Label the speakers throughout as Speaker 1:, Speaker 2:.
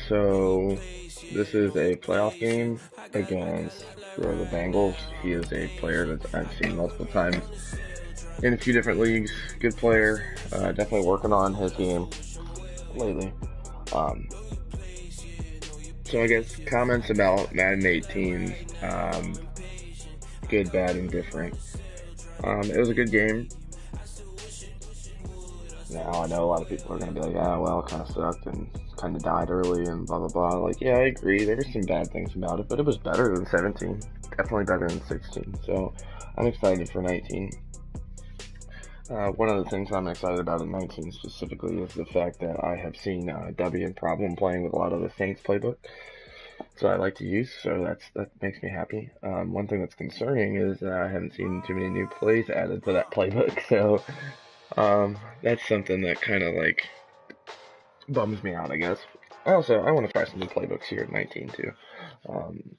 Speaker 1: So this is a playoff game against the Bengals. He is a player that I've seen multiple times in a few different leagues. Good player. Definitely working on his game lately. Um, so I guess comments about Madden 18, good, bad, and different. It was a good game. Now I know a lot of people are gonna be like, "Ah, well, it kind of sucked and kind of died early and blah blah blah." Like, yeah, I agree. There were some bad things about it, but it was better than 17. Definitely better than 16. So I'm excited for 19. One of the things I'm excited about in 19 specifically is the fact that I have seen W and Problem playing with a lot of the Saints playbook, so I like to use. So that makes me happy. One thing that's concerning is that I haven't seen too many new plays added to that playbook. So that's something that kind of like bums me out, I guess. Also, I want to try some new playbooks here at 19 too. Um,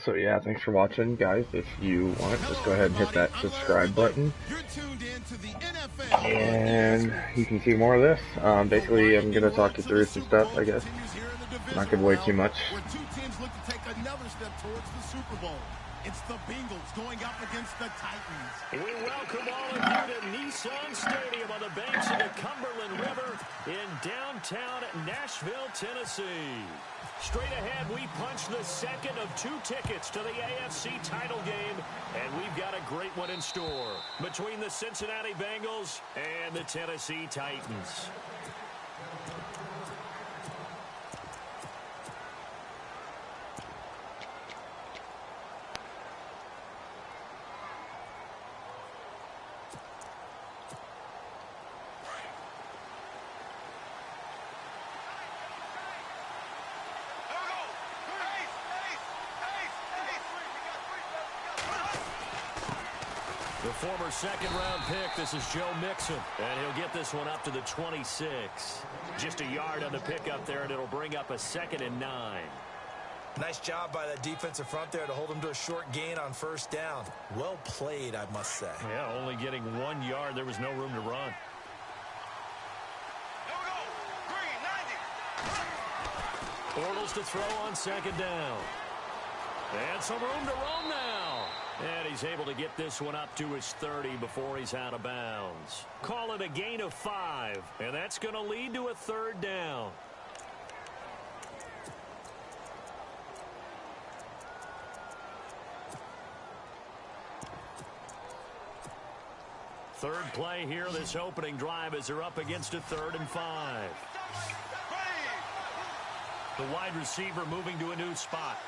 Speaker 1: so yeah, thanks for watching, guys. If you want, just go ahead and hit that subscribe button, and you can see more of this. Basically, I'm gonna talk you through some stuff, I guess. I'm not giving away too much.
Speaker 2: Where two teams look to take another step towards the Super Bowl. It's the Bengals going up against the Titans.
Speaker 3: We welcome all of you to Nissan Stadium on the banks of the Cumberland River in downtown Nashville, Tennessee. Straight ahead, we punch the second of two tickets to the AFC title game, and we've got a great one in store between the Cincinnati Bengals and the Tennessee Titans. The former second-round pick, this is Joe Mixon, and he'll get this one up to the 26. Just a yard on the pickup there, and it'll bring up a 2nd and 9.
Speaker 4: Nice job by that defensive front there to hold him to a short gain on first down. Well played, I must say.
Speaker 3: Yeah, only getting 1 yard. There was no room to run. Bortles to throw on 2nd down. And some room to roam now. And he's able to get this one up to his 30 before he's out of bounds. Call it a gain of 5, and that's going to lead to a 3rd down. Third play here, this opening drive, as they're up against a 3rd and 5. The wide receiver moving to a new spot.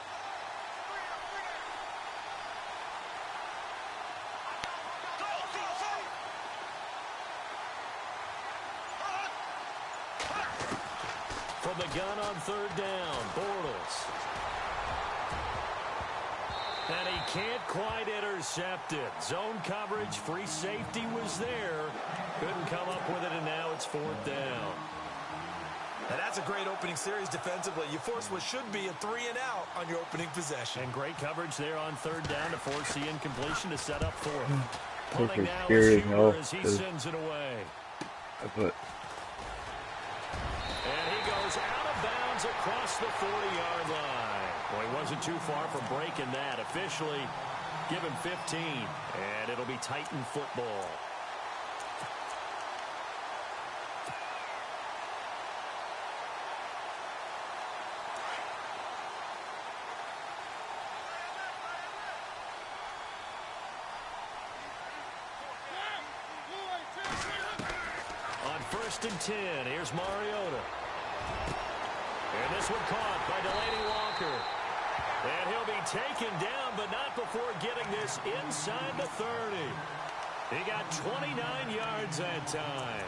Speaker 3: From the gun on 3rd down, Bortles. And he can't quite intercept it. Zone coverage, free safety was there. Couldn't come up with it, and now it's 4th down.
Speaker 4: And that's a great opening series defensively. You force what should be a 3-and-out on your opening possession.
Speaker 3: And great coverage there on 3rd down to force the incompletion to set up 4th.
Speaker 1: Punting
Speaker 3: now
Speaker 1: is
Speaker 3: Huber as he sends it away.
Speaker 1: But
Speaker 3: And he goes out of bounds across the 40-yard line. Well, he wasn't too far from breaking that. Officially, give him 15. And it'll be Titan football. On 1st and 10, here's Mariota. And this one caught by Delaney Walker. And he'll be taken down, but not before getting this inside the 30. He got 29 yards that time.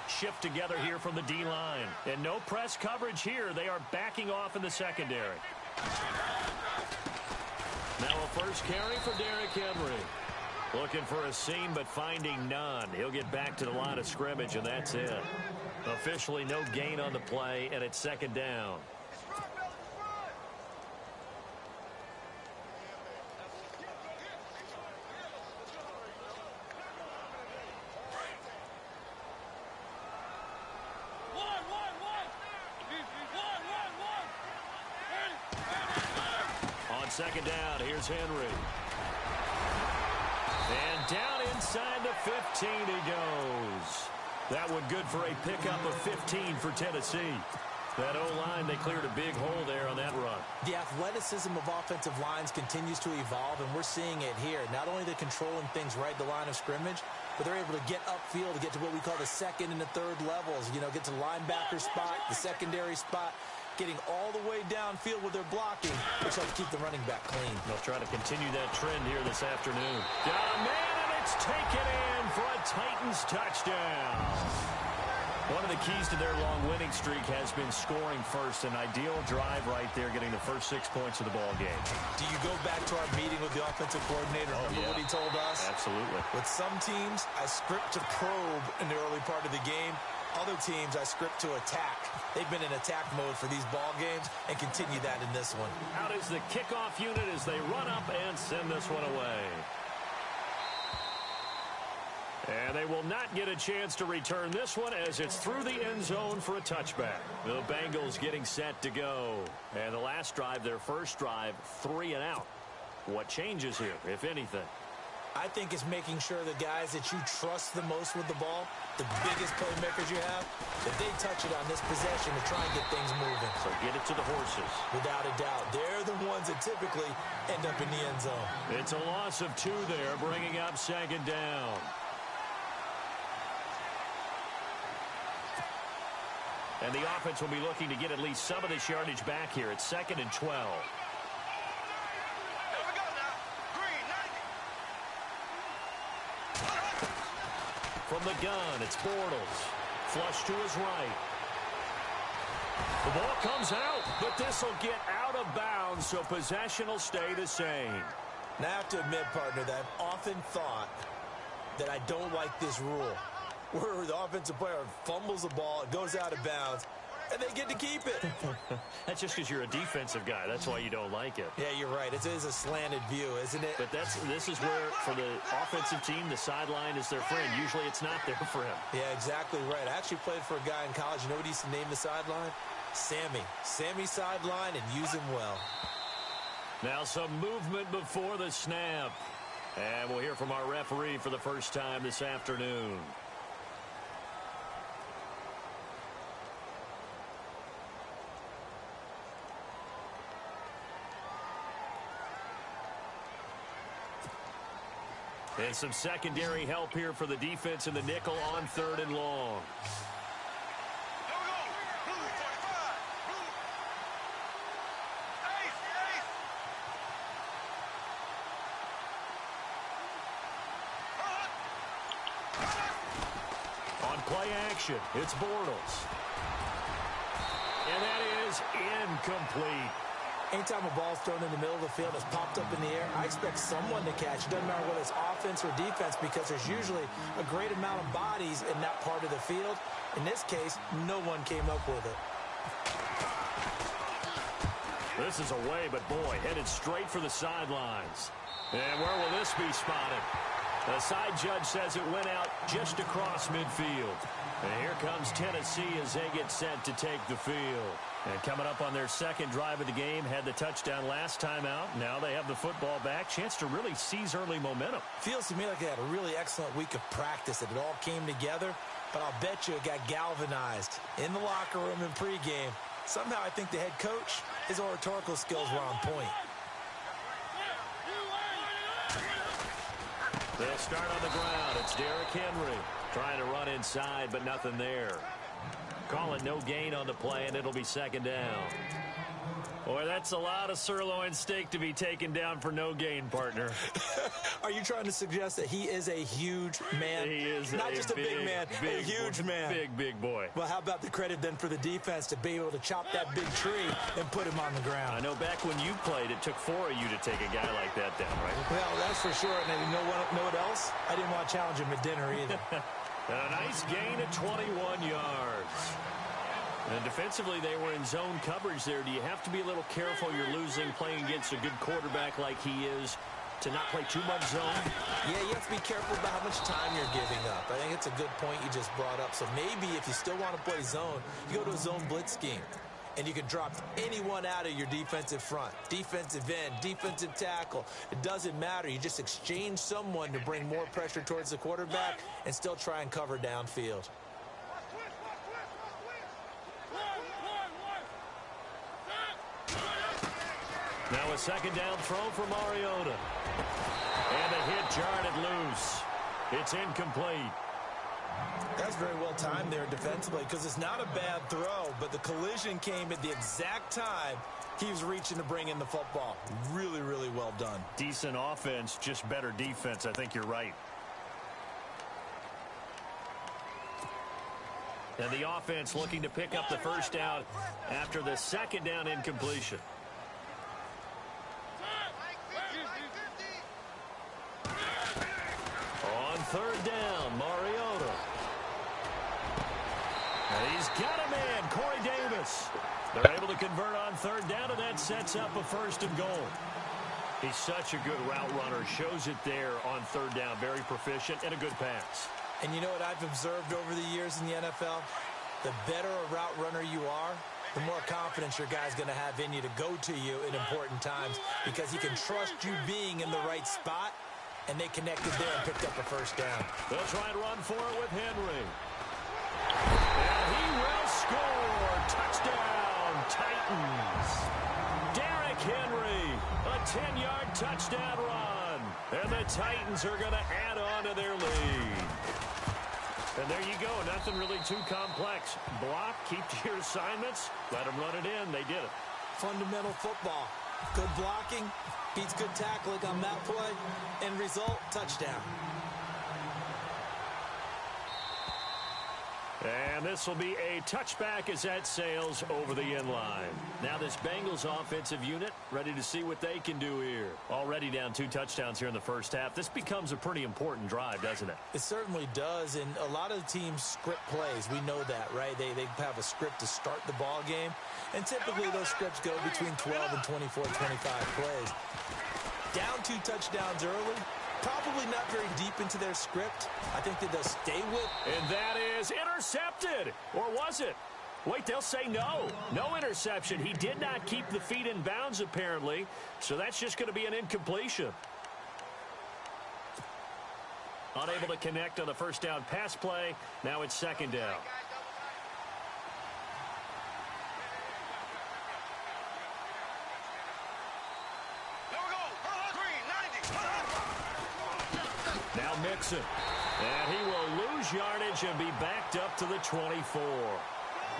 Speaker 3: Shift together here from the D-line. And no press coverage here. They are backing off in the secondary. Now a first carry for Derrick Henry. Looking for a seam, but finding none. He'll get back to the line of scrimmage, and that's it. Officially no gain on the play, and it's 2nd down. On second down, here's Henry. And down inside the 15 he goes. That one good for a pickup of 15 for Tennessee. That O-line, they cleared a big hole there on that run.
Speaker 4: The athleticism of offensive lines continues to evolve, and we're seeing it here. Not only the controlling things right the line of scrimmage, but they're able to get upfield to get to what we call the second and the third levels. You know, get to the linebacker spot, the secondary spot, getting all the way downfield with their blocking, which helps keep the running back clean.
Speaker 3: They'll try to continue that trend here this afternoon. Got a man, and it's taken in for a Titans touchdown. One of the keys to their long winning streak has been scoring first. An ideal drive right there, getting the first 6 points of the ball game.
Speaker 4: Do you go back to our meeting with the offensive coordinator? Remember what he told us?
Speaker 3: Absolutely.
Speaker 4: With some teams, I script to probe in the early part of the game. Other teams, I script to attack. They've been in attack mode for these ball games and continue that in this one.
Speaker 3: Out is the kickoff unit as they run up and send this one away. And they will not get a chance to return this one as it's through the end zone for a touchback. The Bengals getting set to go. And the last drive, their first drive, 3 and out. What changes here, if anything?
Speaker 4: I think it's making sure the guys that you trust the most with the ball, the biggest playmakers you have, that they touch it on this possession to try and get things moving.
Speaker 3: So get it to the horses.
Speaker 4: Without a doubt. They're the ones that typically end up in the end zone.
Speaker 3: It's a loss of 2 there, bringing up second down. And the offense will be looking to get at least some of this yardage back here. It's 2nd and 12. From the gun, it's Bortles. Flush to his right. The ball comes out, but this will get out of bounds, so possession will stay the same.
Speaker 4: Now, I have to admit, partner, that I've often thought that I don't like this rule, where the offensive player fumbles the ball, it goes out of bounds, and they get to keep it.
Speaker 3: That's just because you're a defensive guy. That's why you don't like it.
Speaker 4: Yeah, you're right. It is a slanted view, isn't it?
Speaker 3: But this is where, for the offensive team, the sideline is their friend. Usually it's not there for him.
Speaker 4: Yeah, exactly right. I actually played for a guy in college. You know what he used to name the sideline? Sammy. Sammy sideline, and use him well.
Speaker 3: Now some movement before the snap. And we'll hear from our referee for the first time this afternoon. And some secondary help here for the defense in the nickel on 3rd and long. On play action, it's Bortles. And that is incomplete.
Speaker 4: Anytime a ball's thrown in the middle of the field, it's popped up in the air, I expect someone to catch. It doesn't matter whether it's offense or defense, because there's usually a great amount of bodies in that part of the field. In this case, no one came up with it.
Speaker 3: This is away, but boy, headed straight for the sidelines. And where will this be spotted? The side judge says it went out just across midfield. And here comes Tennessee as they get set to take the field. And coming up on their second drive of the game, had the touchdown last time out. Now they have the football back. Chance to really seize early momentum.
Speaker 4: Feels to me like they had a really excellent week of practice, that it all came together. But I'll bet you it got galvanized in the locker room in pregame. Somehow I think the head coach, his oratorical skills were on point.
Speaker 3: They'll start on the ground. It's Derrick Henry trying to run inside, but nothing there. Call it no gain on the play, and it'll be second down. Boy, that's a lot of sirloin steak to be taken down for no gain, partner.
Speaker 4: Are you trying to suggest that he is a huge man?
Speaker 3: He is
Speaker 4: not just a big man, a huge man.
Speaker 3: Big boy.
Speaker 4: Well, how about the credit then for the defense to be able to chop that big tree and put him on the ground?
Speaker 3: I know back when you played, it took 4 of you to take a guy like that down, right?
Speaker 4: Well, that's for sure. And you know what else? I didn't want to challenge him at dinner either.
Speaker 3: A nice gain of 21 yards. And defensively, they were in zone coverage there. Do you have to be a little careful? You're losing, playing against a good quarterback like he is, to not play too much zone?
Speaker 4: Yeah, you have to be careful about how much time you're giving up. I think it's a good point you just brought up. So maybe if you still want to play zone, you go to a zone blitz scheme. and you can drop anyone out of your defensive front. Defensive end, defensive tackle. It doesn't matter. You just exchange someone to bring more pressure towards the quarterback and still try and cover downfield.
Speaker 3: Now a second down throw for Mariota. And a hit jarred it loose. It's incomplete.
Speaker 4: That's very well timed there defensively because it's not a bad throw, but the collision came at the exact time he was reaching to bring in the football. Really, really well done.
Speaker 3: Decent offense, just better defense. I think you're right. And the offense looking to pick up the first down after the second down incompletion. On third down, Mariota. And he's got a man, Corey Davis. They're able to convert on third down, and that sets up a first and goal. He's such a good route runner. Shows it there on third down. Very proficient and a good pass.
Speaker 4: And you know what I've observed over the years in the NFL? The better a route runner you are, the more confidence your guy's going to have in you to go to you in important times because he can trust you being in the right spot, and they connected there and picked up a first down.
Speaker 3: They'll try and run for it with Henry. And he will score. Touchdown, Titans. Derrick Henry, a 10-yard touchdown run. And the Titans are going to add on to their lead. And there you go. Nothing really too complex. Block, keep to your assignments, let them run it in. They did it.
Speaker 4: Fundamental football. Good blocking, beats good tackling on that play. End result, touchdown.
Speaker 3: And this will be a touchback as that sails over the end line. Now this Bengals offensive unit ready to see what they can do here. Already down 2 touchdowns here in the first half. This becomes a pretty important drive, doesn't it?
Speaker 4: It certainly does, and a lot of the teams script plays. We know that, right? They have a script to start the ball game, and typically those scripts go between 12 and 24, 25 plays. Down 2 touchdowns early. Probably not very deep into their script. I think that they'll stay with.
Speaker 3: And that is intercepted. Or was it? Wait, they'll say no. No interception. He did not keep the feet in bounds, apparently. So that's just going to be an incompletion. Unable to connect on the first down pass play. Now it's second down. Now Mixon. And he will lose yardage and be backed up to the 24.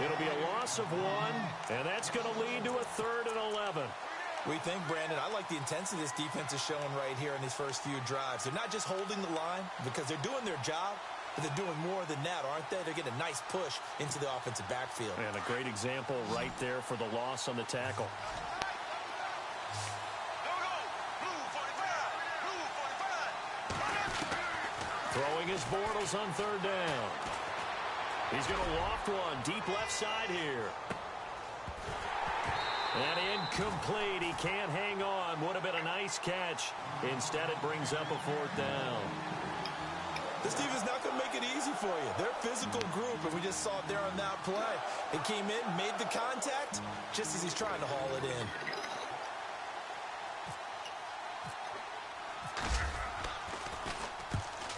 Speaker 3: It'll be a loss of 1, and that's going to lead to a 3rd and 11.
Speaker 4: We think, Brandon, I like the intensity this defense is showing right here in these first few drives. They're not just holding the line because they're doing their job, but they're doing more than that, aren't they? They're getting a nice push into the offensive backfield.
Speaker 3: And a great example right there for the loss on the tackle. Throwing his Bortles on third down. He's going to loft one deep left side here. And incomplete. He can't hang on. Would have been a nice catch. Instead, it brings up a 4th down.
Speaker 4: This defense not going to make it easy for you. They're a physical group, and we just saw it there on that play. It came in, made the contact, just as he's trying to haul it in.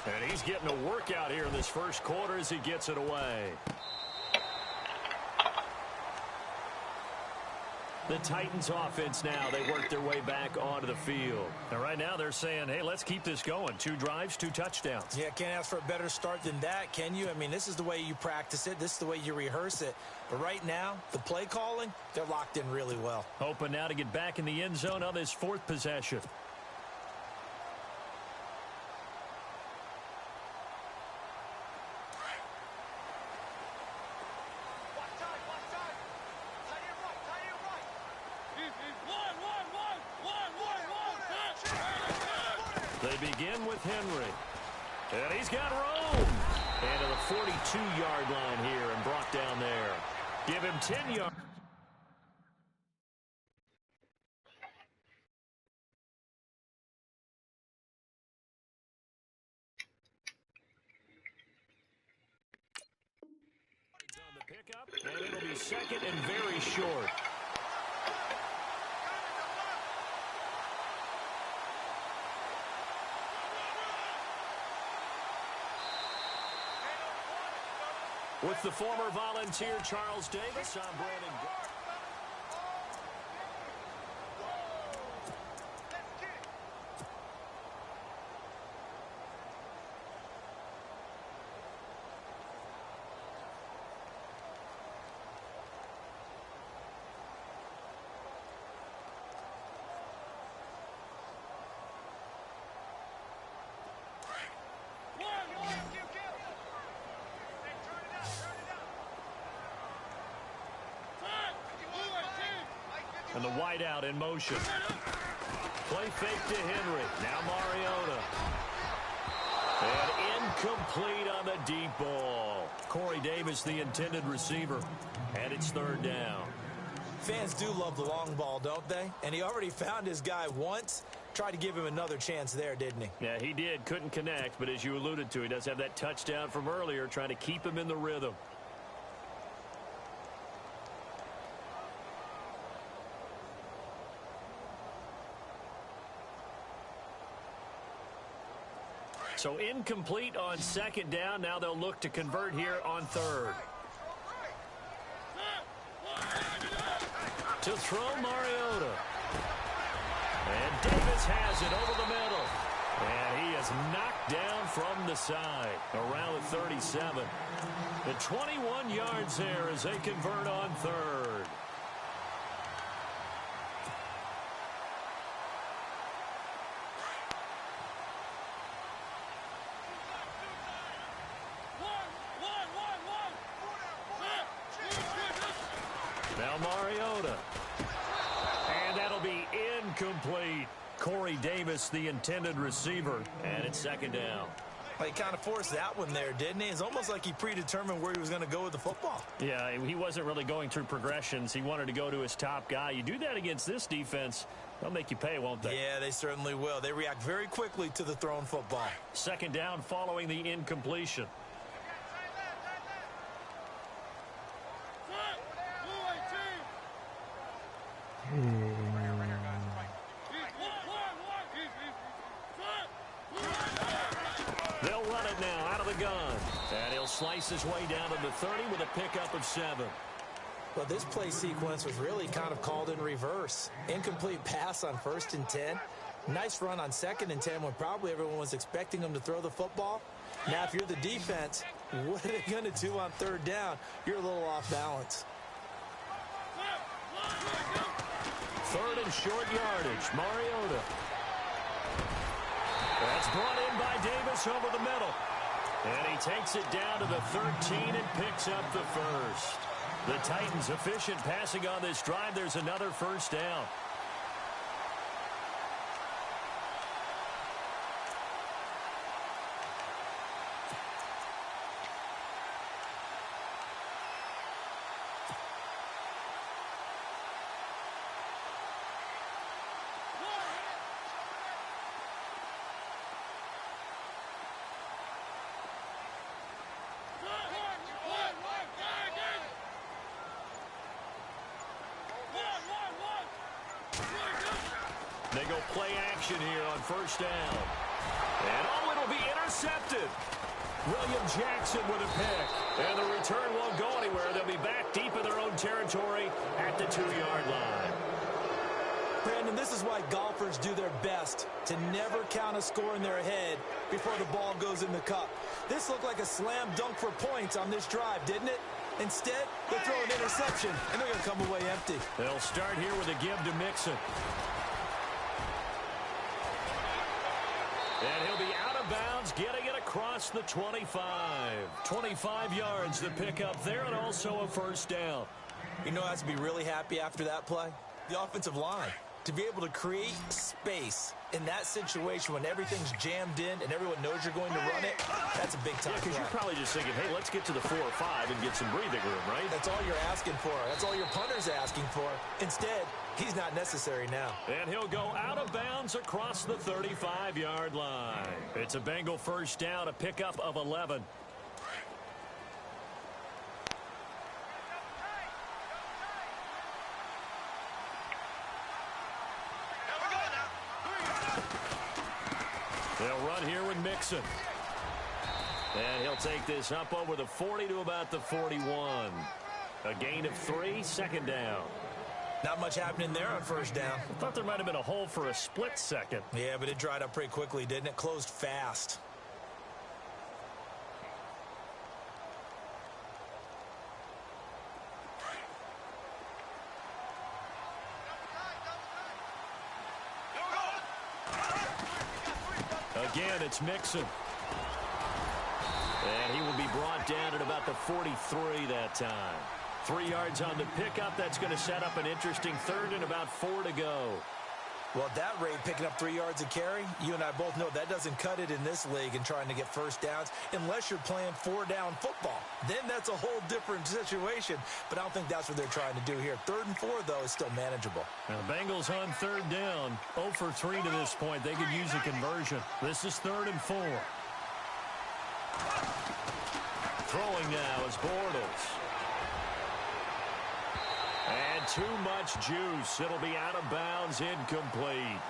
Speaker 3: And he's getting a workout here in this first quarter as he gets it away. The Titans offense now, they work their way back onto the field. And right now they're saying, hey, let's keep this going. 2 drives, 2 touchdowns.
Speaker 4: Yeah, can't ask for a better start than that, can you? I mean, this is the way you practice it. This is the way you rehearse it. But right now, the play calling, they're locked in really well.
Speaker 3: Hoping now to get back in the end zone on this 4th possession. They begin with Henry. And he's got room. And to the 42-yard line here and brought down there. Give him 10 yards. pickup, and it'll be second and very short. With the former Volunteer Charles Davis, I'm Brandon. And the wideout in motion. Play fake to Henry. Now Mariota. And incomplete on the deep ball. Corey Davis, the intended receiver. And it's third down.
Speaker 4: Fans do love the long ball, don't they? And he already found his guy once. Tried to give him another chance there, didn't he?
Speaker 3: Yeah, he did. Couldn't connect, but as you alluded to, he does have that touchdown from earlier, trying to keep him in the rhythm. So incomplete on second down. Now they'll look to convert here on third. To throw Mariota. And Davis has it over the middle. And he is knocked down from the side around the 37. The 21 yards there as they convert on third. Now Mariota. And that'll be incomplete. Corey Davis, the intended receiver. And it's second down.
Speaker 4: Well, he kind of forced that one there, didn't he? It's almost like he predetermined where he was going to go with the football.
Speaker 3: Yeah, he wasn't really going through progressions. He wanted to go to his top guy. You do that against this defense, they'll make you pay, won't they?
Speaker 4: Yeah, they certainly will. They react very quickly to the thrown football.
Speaker 3: Second down following the incompletion. They'll run it now out of the gun. And he'll slice his way down to the 30 with a pickup of 7.
Speaker 4: Well, this play sequence was really kind of called in reverse. Incomplete pass on 1st and 10. Nice run on 2nd and 10 when probably everyone was expecting him to throw the football. Now, if you're the defense, what are they going to do on 3rd down? You're a little off balance.
Speaker 3: 3rd and short yardage. Mariota. That's brought in by Davis over the middle. And he takes it down to the 13 and picks up the first. The Titans efficient passing on this drive. There's another first down. They go play action here on 1st down. And oh, it'll be intercepted. William Jackson with a pick. And the return won't go anywhere. They'll be back deep in their own territory at the 2-yard line.
Speaker 4: Brandon, this is why golfers do their best to never count a score in their head before the ball goes in the cup. This looked like a slam dunk for points on this drive, didn't it? Instead, they throw an interception, and they're going to come away empty.
Speaker 3: They'll start here with a give to Mixon. And he'll be out of bounds, getting it across the 25. 25 yards, the pickup there, and also a first down.
Speaker 4: You know who has to be really happy after that play? The offensive line. To be able to create space in that situation when everything's jammed in and everyone knows you're going to run it, that's a big-time play.
Speaker 3: Because you're probably just thinking, hey, let's get to the 4 or 5 and get some breathing room, right?
Speaker 4: That's all you're asking for. That's all your punter's asking for. Instead, he's not necessary now.
Speaker 3: And he'll go out of bounds across the 35-yard line. It's a Bengal first down, a pickup of 11. They'll run here with Mixon. And he'll take this up over the 40 to about the 41. A gain of 3, second down.
Speaker 4: Not much happening there on first down.
Speaker 3: I thought there might have been a hole for a split second.
Speaker 4: Yeah, but it dried up pretty quickly, didn't it? Closed fast.
Speaker 3: Again, it's Mixon. And he will be brought down at about the 43 that time. 3 yards on the pickup. That's going to set up an interesting third and about 4 to go.
Speaker 4: Well, at that rate, picking up 3 yards a carry, you and I both know that doesn't cut it in this league and trying to get first downs unless you're playing 4-down football. Then that's a whole different situation, but I don't think that's what they're trying to do here. 3rd and 4, though, is still manageable.
Speaker 3: Now, the Bengals on 3rd down, 0 for 3 to this point. They could use a conversion. This is 3rd and 4. Throwing now is Bortles. And too much juice. It'll be out of bounds, incomplete.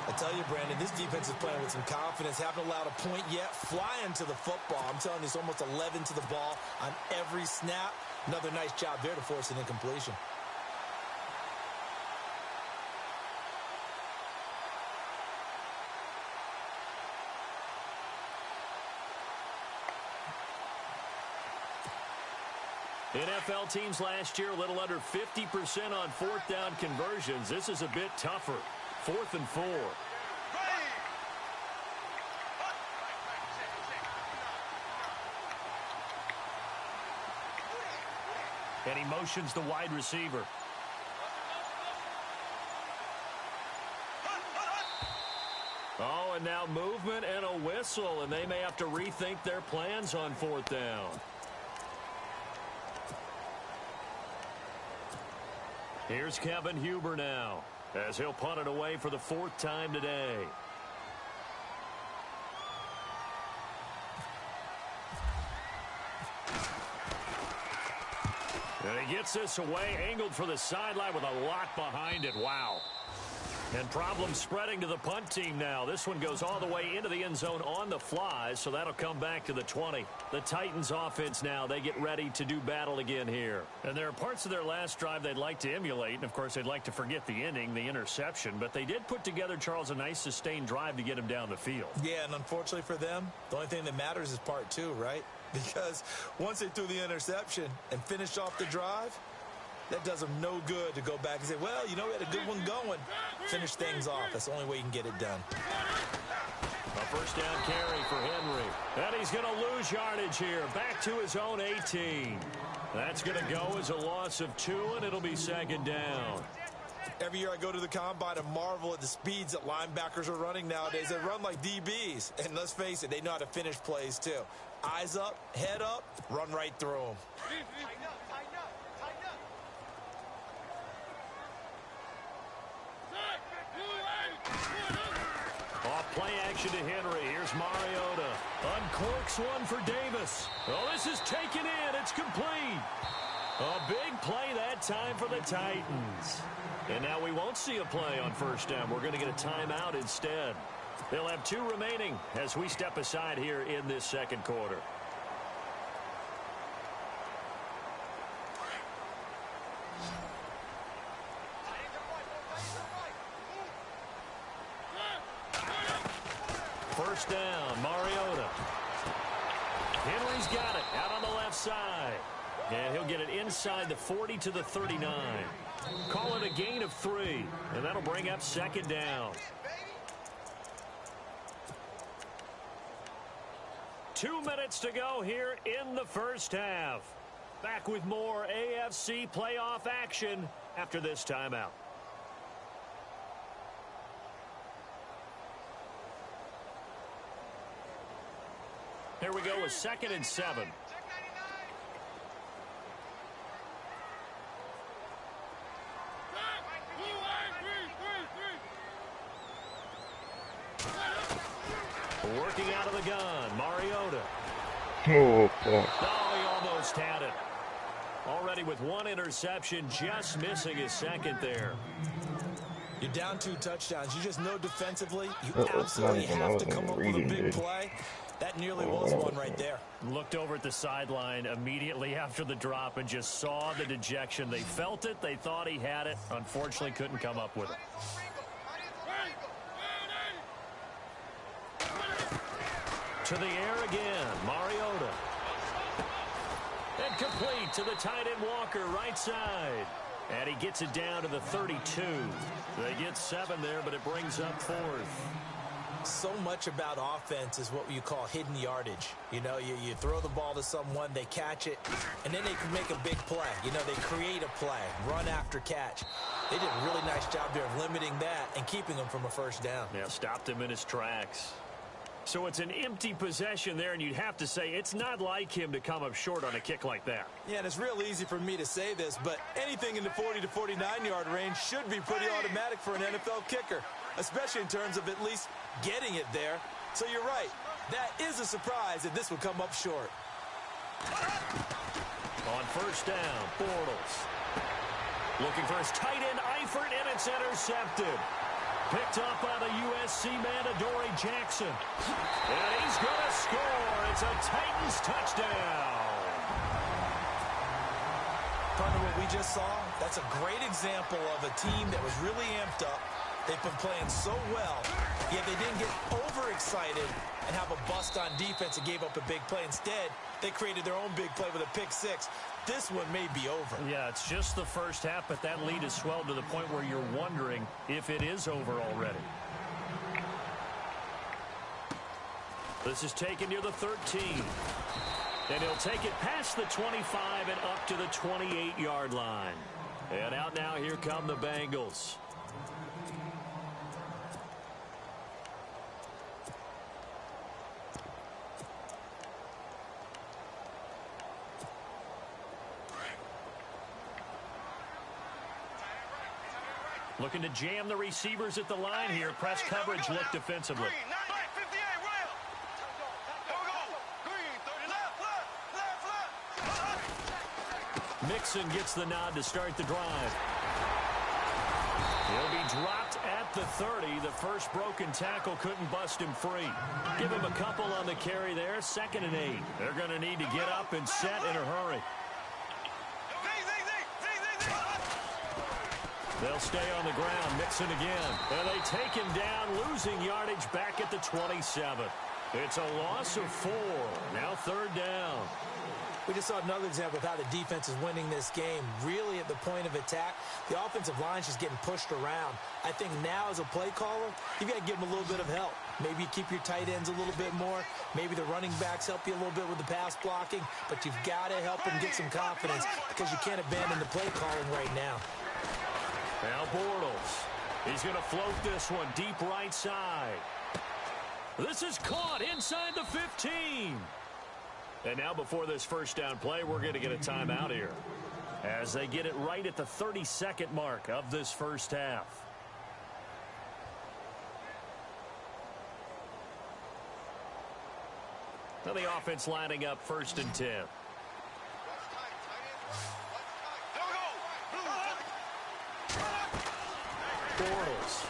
Speaker 4: I tell you, Brandon, this defense is playing with some confidence. Haven't allowed a point yet. Flying to the football. I'm telling you, it's almost 11 to the ball on every snap. Another nice job there to force an incompletion.
Speaker 3: NFL teams last year a little under 50% on 4th down conversions. This is a bit tougher. 4th and 4. And he motions the wide receiver. Oh, and now movement and a whistle, and they may have to rethink their plans on 4th down. Here's Kevin Huber now, as he'll punt it away for the 4th time today. And he gets this away, angled for the sideline with a lot behind it. Wow. And problems spreading to the punt team now. This one goes all the way into the end zone on the fly, so that'll come back to the 20. The Titans offense now, they get ready to do battle again here. And there are parts of their last drive they'd like to emulate, and of course they'd like to forget the inning, the interception, but they did put together, Charles, a nice sustained drive to get him down the field.
Speaker 4: Yeah, and unfortunately for them, the only thing that matters is part 2, right? Because once they threw the interception and finished off the drive, that does them no good to go back and say, well, you know, we had a good one going. Finish things off. That's the only way you can get it done.
Speaker 3: A first down carry for Henry. And he's going to lose yardage here. Back to his own 18. That's going to go as a loss of 2, and it'll be 2nd down.
Speaker 4: Every year I go to the combine and marvel at the speeds that linebackers are running nowadays. They run like DBs. And let's face it, they know how to finish plays too. Eyes up, head up, run right through them.
Speaker 3: Off play action to Henry. Here's Mariota. Uncorks one for Davis. Oh, this is taken in. It's complete. A big play that time for the Titans. And now we won't see a play on first down. We're going to get a timeout instead. They'll have 2 remaining as we step aside here in this 2nd quarter. First down, Mariota. Henry's got it out on the left side. And he'll get it inside the 40 to the 39. Call it a gain of 3, and that'll bring up 2nd down. 2 minutes to go here in the first half. Back with more AFC playoff action after this timeout. Here we go with 2nd and 7. Working out of the gun, Mariota.
Speaker 1: Oh, boy.
Speaker 3: Oh, he almost had it. Already with 1 interception, just missing his 2nd there.
Speaker 4: You're down 2 touchdowns. You just know defensively, you
Speaker 1: It's
Speaker 4: absolutely
Speaker 1: not even,
Speaker 4: have to come
Speaker 1: even
Speaker 4: up with
Speaker 1: reading,
Speaker 4: a big
Speaker 1: dude.
Speaker 4: play. That nearly was one right there.
Speaker 3: Looked over at the sideline immediately after the drop and just saw the dejection. They felt it. They thought he had it. Unfortunately, couldn't come up with it. To the air again, Mariota. And complete to the tight end Walker, right side. And he gets it down to the 32. They get 7 there, but it brings up 4th.
Speaker 4: So much about offense is what you call hidden yardage. You know, you throw the ball to someone, they catch it, and then they can make a big play. You know, they create a play, run after catch. They did a really nice job there of limiting that and keeping him from a first down.
Speaker 3: Yeah, stopped him in his tracks. So it's an empty possession there, and you'd have to say it's not like him to come up short on a kick like that.
Speaker 4: Yeah, and it's real easy for me to say this, but anything in the 40 to 49-yard range should be pretty automatic for an NFL kicker, especially in terms of at least getting it there. So you're right. That is a surprise that this would come up short.
Speaker 3: On first down, Bortles. Looking for his tight end, Eifert, and it's intercepted. Picked up by the USC man, Adoree Jackson. And he's going to score. It's a Titans touchdown.
Speaker 4: Partner, what we just saw, that's a great example of a team that was really amped up. They've been playing so well, yet they didn't get overexcited and have a bust on defense and gave up a big play. Instead, they created their own big play with a pick 6. This one may be over.
Speaker 3: Yeah, it's just the first half, but that lead has swelled to the point where you're wondering if it is over already. This is taken near the 13. And he'll take it past the 25 and up to the 28-yard line. And out now, here come the Bengals. Looking to jam the receivers at the line here. Press coverage look defensively. Mixon gets the nod to start the drive. He'll be dropped at the 30. The first broken tackle couldn't bust him free. Give him a couple on the carry there. 2nd and 8. They're going to need to get up and set in a hurry. They'll stay on the ground. Mixon again. And they take him down, losing yardage back at the 27. It's a loss of 4. Now 3rd down.
Speaker 4: We just saw another example of how the defense is winning this game. Really at the point of attack, the offensive line's just getting pushed around. I think now as a play caller, you've got to give them a little bit of help. Maybe you keep your tight ends a little bit more. Maybe the running backs help you a little bit with the pass blocking. But you've got to help them get some confidence because you can't abandon the play calling right now.
Speaker 3: Now Bortles. He's going to float this one deep right side. This is caught inside the 15. And now before this first down play, we're going to get a timeout here as they get it right at the 32nd mark of this first half. Now the offense lining up 1st and 10. Bortles.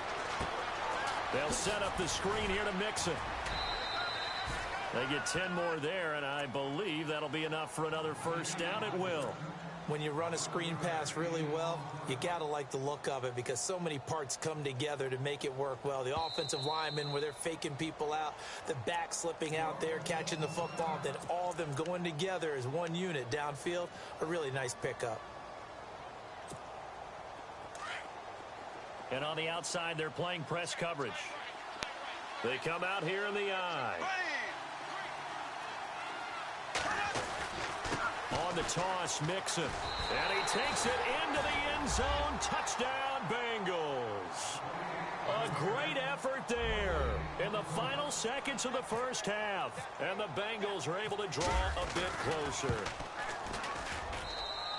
Speaker 3: They'll set up the screen here to Mixon. They get 10 more there, and I believe that'll be enough for another first down. It will.
Speaker 4: When you run a screen pass really well, you got to like the look of it because so many parts come together to make it work well. The offensive linemen where they're faking people out, the back slipping out there, catching the football, then all of them going together as one unit downfield. A really nice pickup.
Speaker 3: And on the outside, they're playing press coverage. They come out here in the eye. On the toss, Mixon. And he takes it into the end zone. Touchdown, Bengals. A great effort there in the final seconds of the first half. And the Bengals are able to draw a bit closer.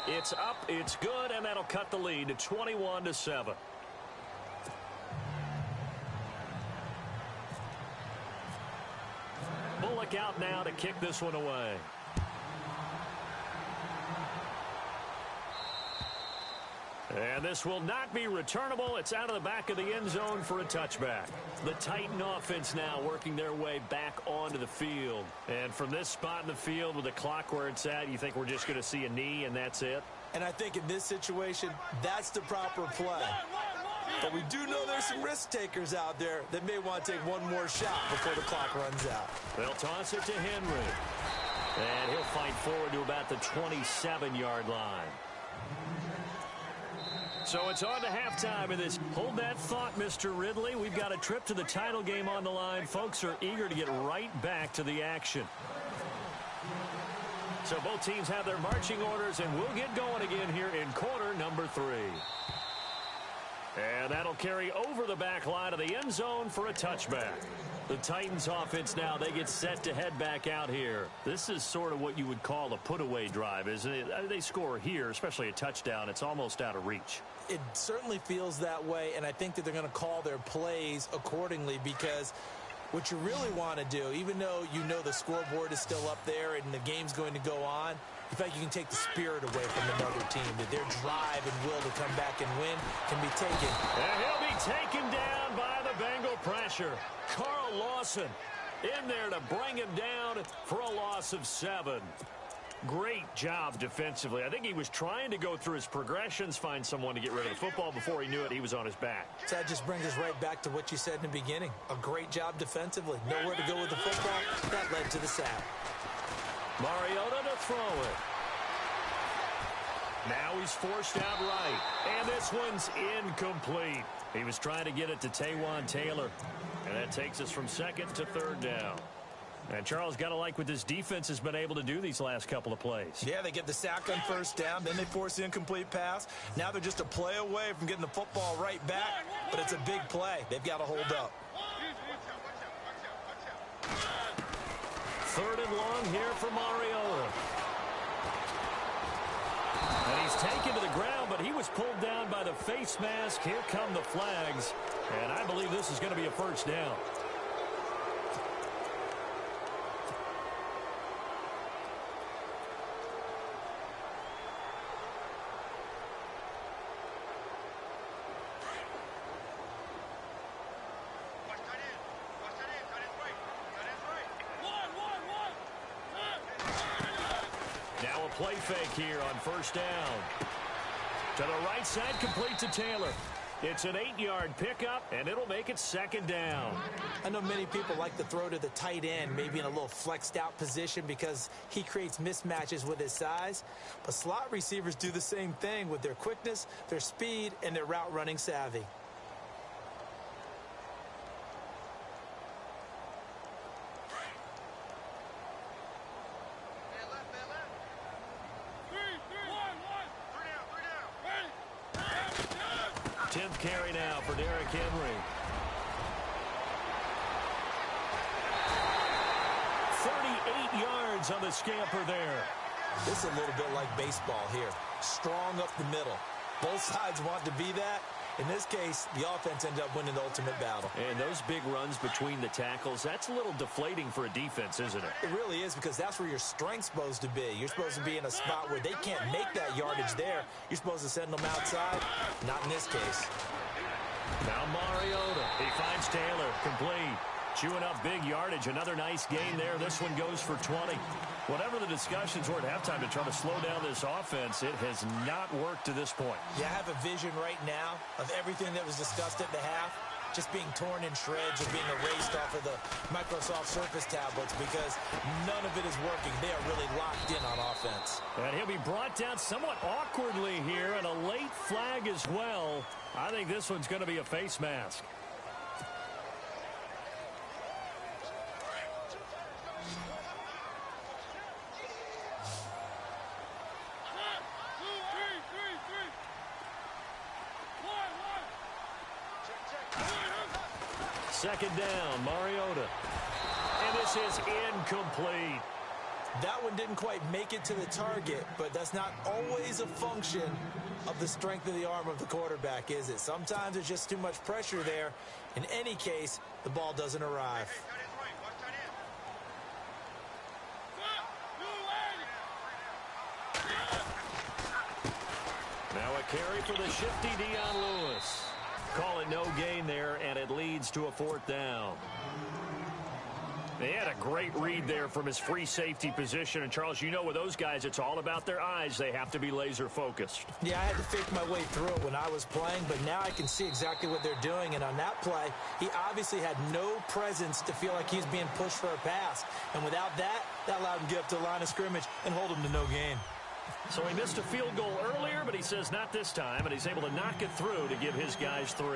Speaker 3: It's up, it's good, and that'll cut the lead to 21-7. Bullock out now to kick this one away. And this will not be returnable. It's out of the back of the end zone for a touchback. The Titan offense now working their way back onto the field. And from this spot in the field with the clock where it's at, you think we're just going to see a knee and that's it?
Speaker 4: And I think in this situation, that's the proper play. But we do know there's some risk takers out there that may want to take one more shot before the clock runs out.
Speaker 3: They'll toss it to Henry. And he'll fight forward to about the 27-yard line. So it's on to halftime in this. Hold that thought, Mr. Ridley. We've got a trip to the title game on the line. Folks are eager to get right back to the action. So both teams have their marching orders, and we'll get going again here in quarter number 3. And that'll carry over the back line of the end zone for a touchback. The Titans offense now, they get set to head back out here. This is sort of what you would call a put-away drive, isn't it? They score here, especially a touchdown. It's almost out of reach.
Speaker 4: It certainly feels that way, and I think that they're going to call their plays accordingly because what you really want to do, even though you know the scoreboard is still up there and the game's going to go on, in fact, you can take the spirit away from another team, that their drive and will to come back and win can be taken.
Speaker 3: And he'll be taken down by the Bengal pressure. Carl Lawson in there to bring him down for a loss of 7. Great job defensively. I think he was trying to go through his progressions, find someone to get rid of the football. Before he knew it, he was on his back.
Speaker 4: So that just brings us right back to what you said in the beginning. A great job defensively. Nowhere to go with the football. That led to the sack.
Speaker 3: Mariota to throw it. Now he's forced out right. And this one's incomplete. He was trying to get it to Taywan Taylor. And that takes us from 2nd to 3rd down. And Charles, got to like what this defense has been able to do these last couple of plays.
Speaker 4: Yeah, they get the sack on 1st down, then they force the incomplete pass. Now they're just a play away from getting the football right back, but it's a big play. They've got to hold up.
Speaker 3: 3rd and long here for Mariota. And he's taken to the ground, but he was pulled down by the face mask. Here come the flags. And I believe this is going to be a 1st down. Play fake here on 1st down. To the right side, complete to Taylor. It's an 8-yard pickup, and it'll make it 2nd down.
Speaker 4: I know many people like to throw to the tight end, maybe in a little flexed out position because he creates mismatches with his size. But slot receivers do the same thing with their quickness, their speed, and their route running savvy.
Speaker 3: Carry now for Derrick Henry. 38 yards on the scamper there.
Speaker 4: This is a little bit like baseball here. Strong up the middle. Both sides want to be that. In this case, the offense ended up winning the ultimate battle.
Speaker 3: And those big runs between the tackles, that's a little deflating for a defense, isn't it?
Speaker 4: It really is, because that's where your strength's supposed to be. You're supposed to be in a spot where they can't make that yardage there. You're supposed to send them outside. Not in this case.
Speaker 3: Now Mariota. He finds Taylor. Complete. Chewing up big yardage. Another nice gain there. This one goes for 20. Whatever the discussions were at halftime to try to slow down this offense, it has not worked to this point.
Speaker 4: Yeah, I have a vision right now of everything that was discussed at the half just being torn in shreds or being erased off of the Microsoft Surface tablets because none of it is working. They are really locked in on offense.
Speaker 3: And he'll be brought down somewhat awkwardly here, and a late flag as well. I think this one's going to be a face mask. Second down, Mariota. And this is incomplete.
Speaker 4: That one didn't quite make it to the target, but that's not always a function of the strength of the arm of the quarterback, is it? Sometimes there's just too much pressure there. In any case, the ball doesn't arrive.
Speaker 3: Now a carry for the shifty Dion Lewis. Call it no gain there, and it leads to a 4th down. They had a great read there from his free safety position. And, Charles, you know with those guys, it's all about their eyes. They have to be laser-focused.
Speaker 4: Yeah, I had to fake my way through it when I was playing, but now I can see exactly what they're doing. And on that play, he obviously had no presence to feel like he's being pushed for a pass. And without that, that allowed him to get up to the line of scrimmage and hold him to no gain.
Speaker 3: So he missed a field goal earlier, but he says not this time, and he's able to knock it through to give his guys 3.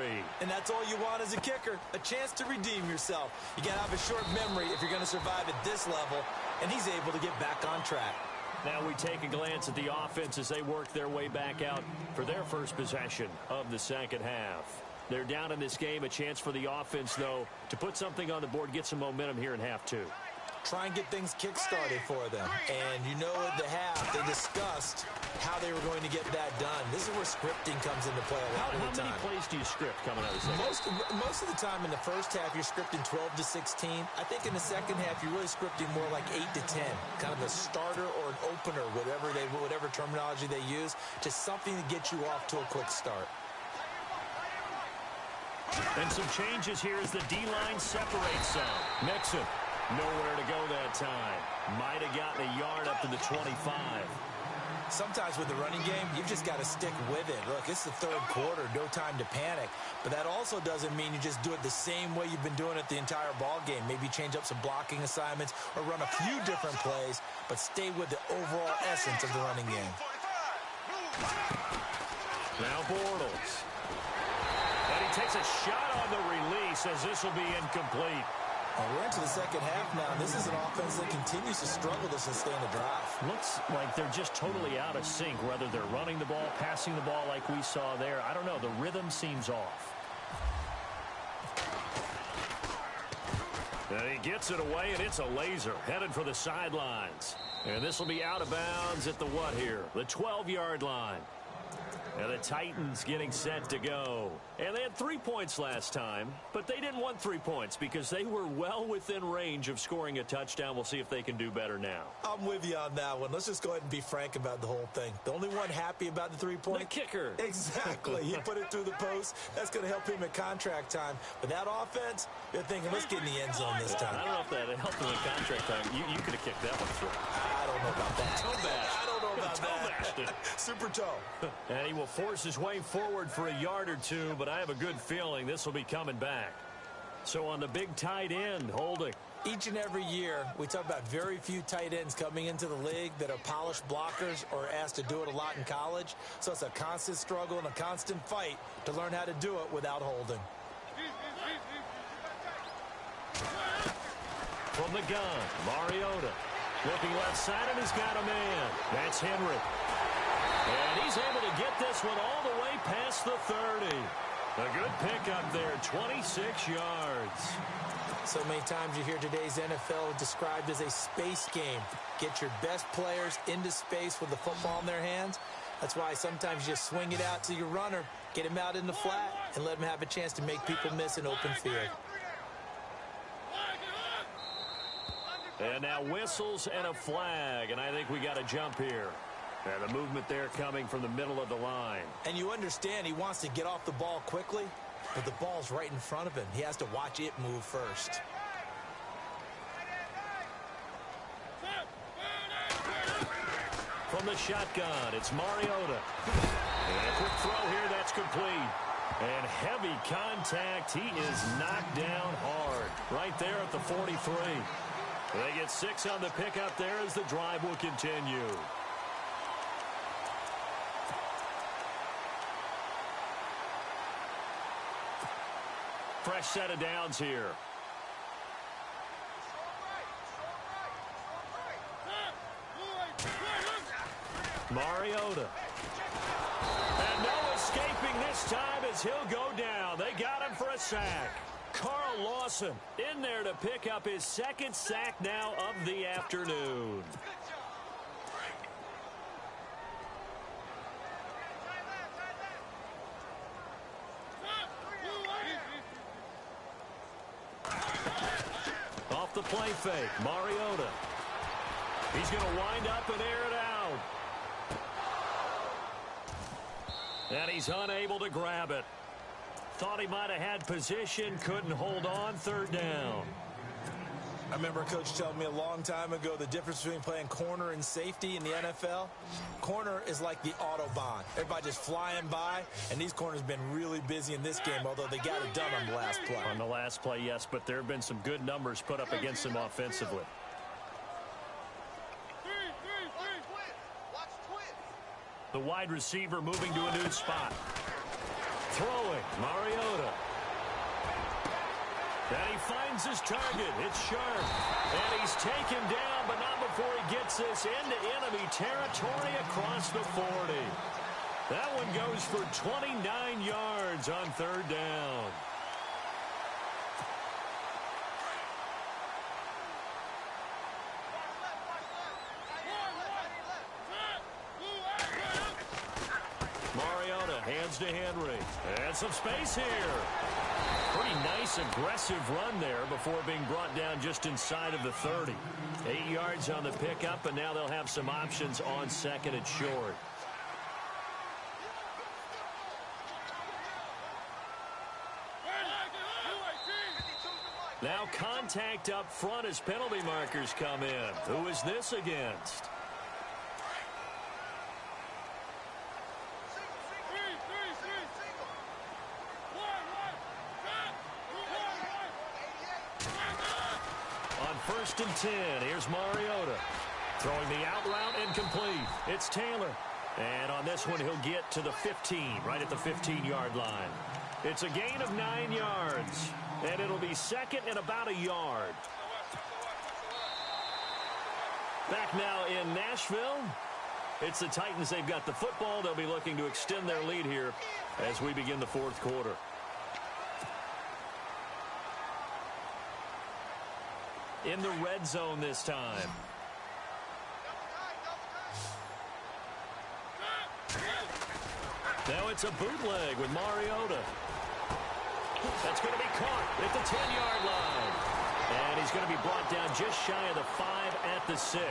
Speaker 4: And that's all you want as a kicker, a chance to redeem yourself. You got to have a short memory if you're going to survive at this level, and he's able to get back on track.
Speaker 3: Now we take a glance at the offense as they work their way back out for their first possession of the second half. They're down in this game, a chance for the offense, though, to put something on the board, get some momentum here in half 2.
Speaker 4: Try and get things kick-started for them. And you know at the half, they discussed how they were going to get that done. This is where scripting comes into play a lot of the time.
Speaker 3: How many plays do you script coming out of the second?
Speaker 4: Most of the time in the first half, you're scripting 12 to 16. I think in the second half, you're really scripting more like 8 to 10. Kind of a starter or an opener, whatever terminology they use, just something to get you off to a quick start.
Speaker 3: And some changes here as the D-line separates some. Mixon. Nowhere to go that time. Might have gotten a yard up to the 25.
Speaker 4: Sometimes with the running game, you've just got to stick with it. Look, it's the third quarter, no time to panic. But that also doesn't mean you just do it the same way you've been doing it the entire ball game. Maybe change up some blocking assignments or run a few different plays, but stay with the overall essence of the running game.
Speaker 3: Now Bortles. And he takes a shot on the release as this will be incomplete.
Speaker 4: Well, we're into the second half now. This is an offense that continues to struggle to sustain a drive.
Speaker 3: Looks like they're just totally out of sync, whether they're running the ball, passing the ball like we saw there. I don't know. The rhythm seems off. And he gets it away, and it's a laser headed for the sidelines. And this will be out of bounds at the what here? The 12-yard line. And the Titans getting set to go. And they had 3 points last time, but they didn't want 3 points because they were well within range of scoring a touchdown. We'll see if they can do better now.
Speaker 4: I'm with you on that one. Let's just go ahead and be frank about the whole thing. The only one happy about the 3-point?
Speaker 3: The kicker.
Speaker 4: Exactly. He put it through the post. That's going to help him at contract time. But that offense, they're thinking, let's get in the end zone this time.
Speaker 3: I don't know if that helped him at contract time. You could have kicked that one through.
Speaker 4: I don't know about that.
Speaker 3: Toe bash.
Speaker 4: I don't know about
Speaker 3: toe bashed it.
Speaker 4: Super toe.
Speaker 3: And he will force his way forward for a yard or two, but I have a good feeling this will be coming back. So on the big tight end, holding.
Speaker 4: Each and every year, we talk about very few tight ends coming into the league that are polished blockers or asked to do it a lot in college. So it's a constant struggle and a constant fight to learn how to do it without holding.
Speaker 3: From the gun, Mariota. Looking left side, and he's got a man. That's Henry. And he's able to get this one all the way past the 30. A good pickup there, 26 yards.
Speaker 4: So many times you hear today's NFL described as a space game. Get your best players into space with the football in their hands. That's why sometimes you swing it out to your runner, get him out in the flat, and let him have a chance to make people miss an open field.
Speaker 3: And now whistles and a flag, and I think we got a jump here. And the movement there coming from the middle of the line.
Speaker 4: And you understand he wants to get off the ball quickly, but the ball's right in front of him. He has to watch it move first.
Speaker 3: From the shotgun, it's Mariota. And a quick throw here, that's complete. And heavy contact. He is knocked down hard right there at the 43. They get 6 on the pickup there as the drive will continue. Fresh set of downs here. Mariota. And no escaping this time as he'll go down. They got him for a sack. Carl Lawson in there to pick up his second sack now of the afternoon. Off the play fake, Mariota. He's going to wind up and air it out. And he's unable to grab it. Thought he might have had position, couldn't hold on, third down.
Speaker 4: I remember a coach telling me a long time ago the difference between playing corner and safety in the NFL. Corner is like the Autobahn. Everybody just flying by, and these corners have been really busy in this game, although they got it done on the last play.
Speaker 3: On the last play, yes, but there have been some good numbers put up against them offensively. The wide receiver moving to a new spot. Throwing, Mariota. And he finds his target. It's sharp. And he's taken down, but not before he gets this into enemy territory across the 40. That one goes for 29 yards on third down. Mariota hands to Henry. And some space here. Pretty nice, aggressive run there before being brought down just inside of the 30. 8 yards on the pickup, and now they'll have some options on second and short. Now contact up front as penalty markers come in. Who is this against? On 1st and 10, here's Mariota. Throwing the out route incomplete. It's Taylor. And on this one, he'll get to the 15, right at the 15-yard line. It's a gain of 9 yards. And it'll be second and about a yard. Back now in Nashville. It's the Titans. They've got the football. They'll be looking to extend their lead here as we begin the fourth quarter. In the red zone this time. Now it's a bootleg with Mariota. That's going to be caught at the 10-yard line. And he's going to be brought down just shy of the 5 at the 6.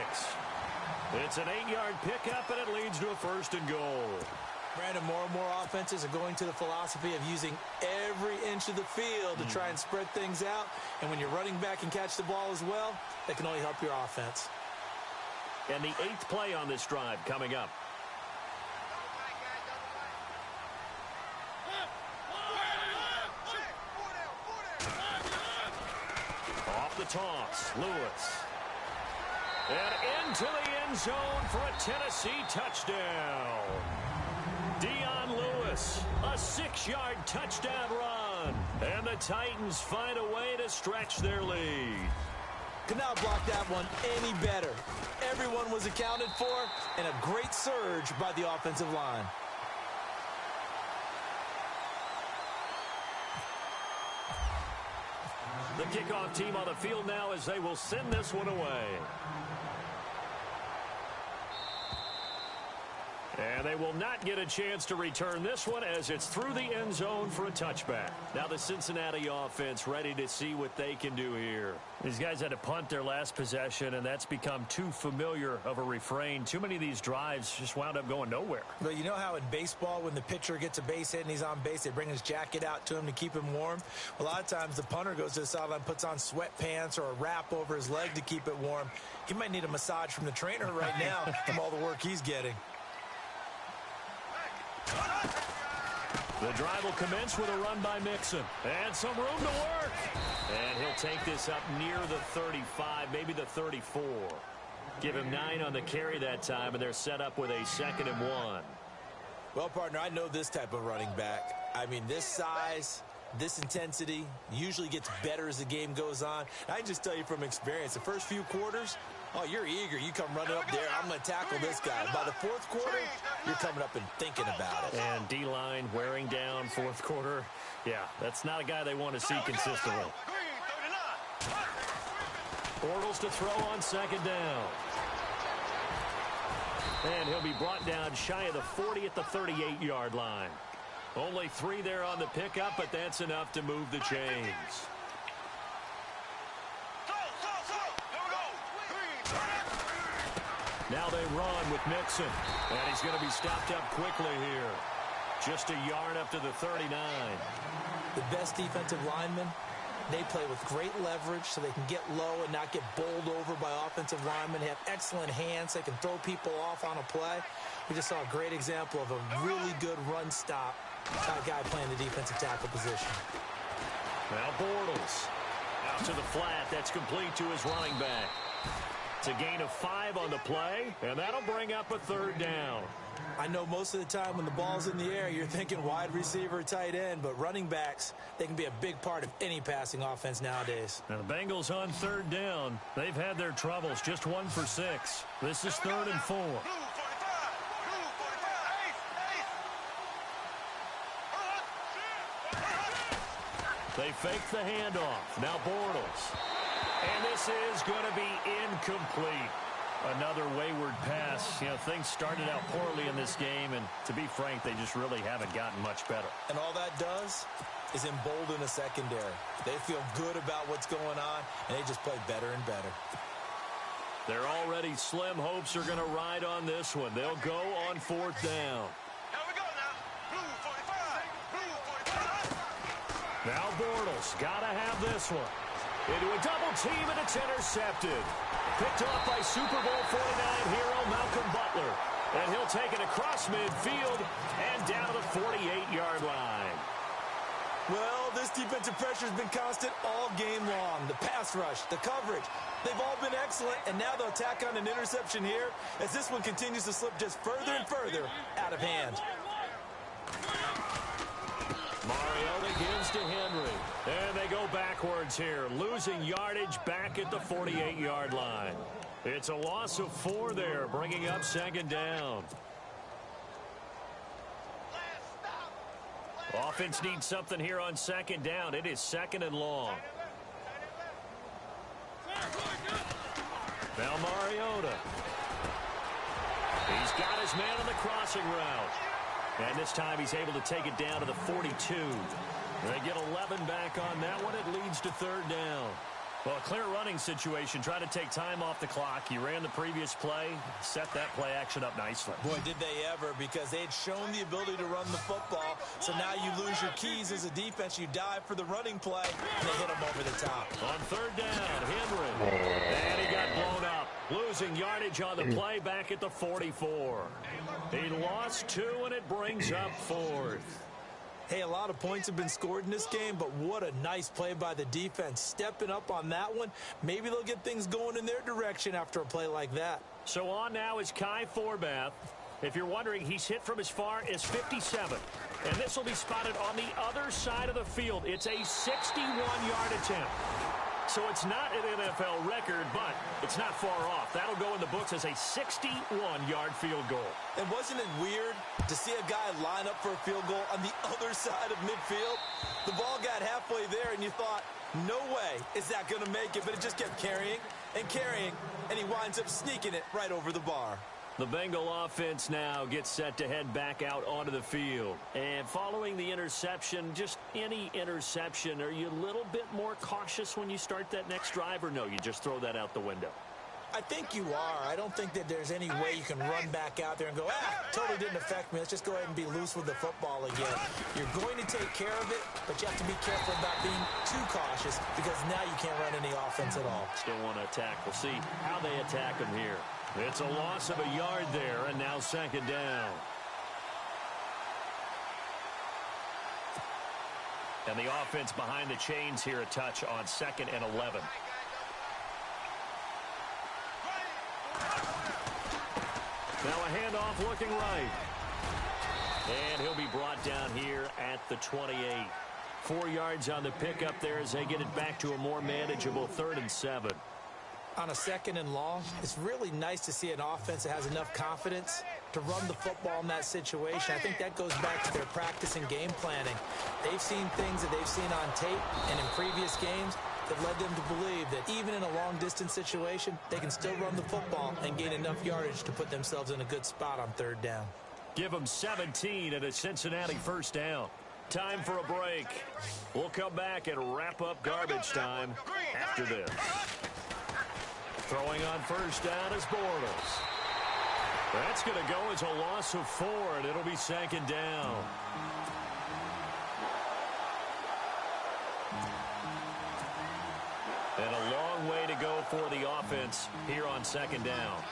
Speaker 3: It's an 8-yard pickup, and it leads to a 1st and goal.
Speaker 4: Brandon, more and more offenses are going to the philosophy of using every inch of the field to try and spread things out. And when you're running back and catch the ball as well, that can only help your offense.
Speaker 3: And the 8th play on this drive coming up. Off the toss, Lewis. And into the end zone for a Tennessee touchdown. Dion Lewis, a 6-yard touchdown run. And the Titans find a way to stretch their lead.
Speaker 4: Could not block that one any better. Everyone was accounted for, and a great surge by the offensive line.
Speaker 3: The kickoff team on the field now as they will send this one away. And they will not get a chance to return this one as it's through the end zone for a touchback. Now the Cincinnati offense ready to see what they can do here. These guys had to punt their last possession, and that's become too familiar of a refrain. Too many of these drives just wound up going nowhere.
Speaker 4: Well, you know how in baseball when the pitcher gets a base hit and he's on base, they bring his jacket out to him to keep him warm? A lot of times the punter goes to the sideline, puts on sweatpants or a wrap over his leg to keep it warm. He might need a massage from the trainer right now from all the work he's getting.
Speaker 3: The drive will commence with a run by Mixon. And some room to work. And he'll take this up near the 35, maybe the 34. Give him 9 on the carry that time, and they're set up with a 2nd and 1.
Speaker 4: Well, partner, I know this type of running back. I mean, this size, this intensity usually gets better as the game goes on. I can just tell you from experience, the first few quarters, oh, you're eager. You come running up there. I'm going to tackle this guy. By the 4th quarter, you're coming up and thinking about it.
Speaker 3: And D-line wearing down 4th quarter. Yeah, that's not a guy they want to see consistently. Bortles to throw on 2nd down. And he'll be brought down shy of the 40 at the 38-yard line. Only 3 there on the pickup, but that's enough to move the chains. Now they run with Mixon, and he's going to be stopped up quickly here. Just a yard up to the 39.
Speaker 4: The best defensive linemen, they play with great leverage so they can get low and not get bowled over by offensive linemen. They have excellent hands. They can throw people off on a play. We just saw a great example of a really good run stop by a guy playing the defensive tackle position.
Speaker 3: Now Bortles out to the flat. That's complete to his running back. It's a gain of 5 on the play, and that'll bring up a 3rd down.
Speaker 4: I know most of the time when the ball's in the air, you're thinking wide receiver, tight end, but running backs, they can be a big part of any passing offense nowadays.
Speaker 3: Now the Bengals on 3rd down. They've had their troubles, just 1 for 6. This is 3rd and 4. They fake the handoff. Now Bortles. And this is going to be incomplete. Another wayward pass. You know, things started out poorly in this game, and to be frank, they just really haven't gotten much better.
Speaker 4: And all that does is embolden a secondary. They feel good about what's going on, and they just play better and better.
Speaker 3: Their already slim hopes are going to ride on this one. They'll go on 4th down. Now Bortles got to have this one. Into a double team, and it's intercepted. Picked off by Super Bowl 49 hero Malcolm Butler. And he'll take it across midfield and down to the 48-yard line.
Speaker 4: Well, this defensive pressure has been constant all game long. The pass rush, the coverage, they've all been excellent, and now they'll tack on an interception here as this one continues to slip just further and further out of hand.
Speaker 3: Mariota gives to Henry. And they go backwards here, losing yardage back at the 48-yard line. It's a loss of 4 there, bringing up 2nd down. Offense needs something here on 2nd down. It is 2nd and long. Now Mariota. He's got his man on the crossing route. And this time he's able to take it down to the 42. They get 11 back on that one. It leads to 3rd down. Well, a clear running situation. Try to take time off the clock. He ran the previous play, set that play action up nicely.
Speaker 4: Boy, did they ever, because they had shown the ability to run the football. So now you lose your keys as a defense. You dive for the running play, and they hit him over the top.
Speaker 3: On 3rd down, Henry. And he got blown up. Losing yardage on the play back at the 44. He lost 2, and it brings up 4th.
Speaker 4: Hey, a lot of points have been scored in this game, but what a nice play by the defense. Stepping up on that one, maybe they'll get things going in their direction after a play like that.
Speaker 3: So on now is Kai Forbath. If you're wondering, he's hit from as far as 57. And this will be spotted on the other side of the field. It's a 61-yard attempt. So it's not an NFL record, but it's not far off. That'll go in the books as a 61-yard field goal.
Speaker 4: And wasn't it weird to see a guy line up for a field goal on the other side of midfield? The ball got halfway there, and you thought, no way is that going to make it. But it just kept carrying and carrying, and he winds up sneaking it right over the bar.
Speaker 3: The Bengal offense now gets set to head back out onto the field. And following the interception, just any interception, are you a little bit more cautious when you start that next drive, or no, you just throw that out the window?
Speaker 4: I think you are. I don't think that there's any way you can run back out there and go, totally didn't affect me. Let's just go ahead and be loose with the football again. You're going to take care of it, but you have to be careful about being too cautious because now you can't run any offense at all.
Speaker 3: Still want to attack. We'll see how they attack him here. It's a loss of a yard there, and now 2nd down. And the offense behind the chains here a touch on 2nd and 11. Now a handoff looking right. And he'll be brought down here at the 28. 4 yards on the pickup there as they get it back to a more manageable 3rd and 7.
Speaker 4: On a 2nd and long, it's really nice to see an offense that has enough confidence to run the football in that situation. I think that goes back to their practice and game planning. They've seen things that they've seen on tape and in previous games that led them to believe that even in a long-distance situation, they can still run the football and gain enough yardage to put themselves in a good spot on 3rd down.
Speaker 3: Give them 17 at a Cincinnati 1st down. Time for a break. We'll come back and wrap up garbage time after this. Throwing on 1st down is Bortles. That's going to go as a loss of 4, and it'll be second down. And a long way to go for the offense here on second down.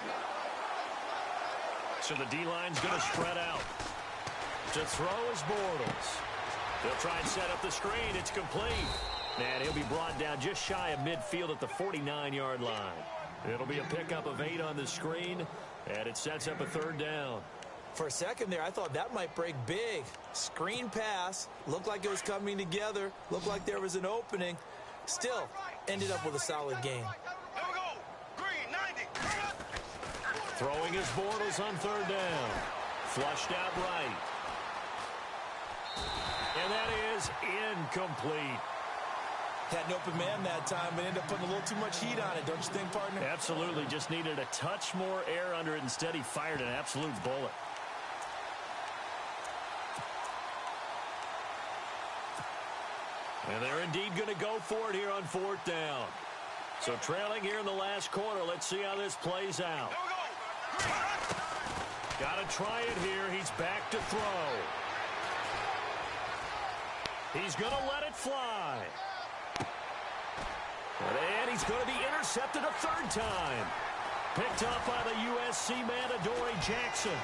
Speaker 3: So the D-line's going to spread out. To throw is Bortles. They'll try and set up the screen. It's complete. And he'll be brought down just shy of midfield at the 49-yard line. It'll be a pickup of 8 on the screen, and it sets up a third down.
Speaker 4: For a second there, I thought that might break big. Screen pass. Looked like it was coming together. Looked like there was an opening. Still, ended up with a solid game.
Speaker 3: Throwing his Bortles on third down. Flushed out right. And that is incomplete.
Speaker 4: Had an open man that time, but ended up putting a little too much heat on it, don't you think, partner?
Speaker 3: Absolutely. Just needed a touch more air under it. Instead, he fired an absolute bullet. And they're indeed going to go for it here on fourth down. So trailing here in the last quarter. Let's see how this plays out. Got to try it here. He's back to throw. He's going to let it fly. And he's going to be intercepted a third time. Picked up by the USC man, Adoree Jackson.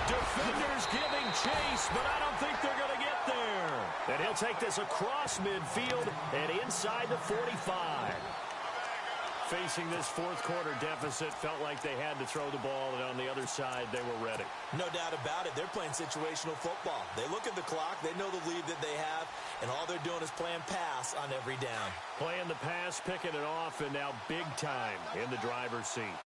Speaker 3: Defenders giving chase, but I don't think they're going to get there. And he'll take this across midfield and inside the 45. Facing this fourth quarter deficit, felt like they had to throw the ball, and on the other side, they were ready.
Speaker 4: No doubt about it. They're playing situational football. They look at the clock. They know the lead that they have, and all they're doing is playing pass on every down.
Speaker 3: Playing the pass, picking it off, and now big time in the driver's seat.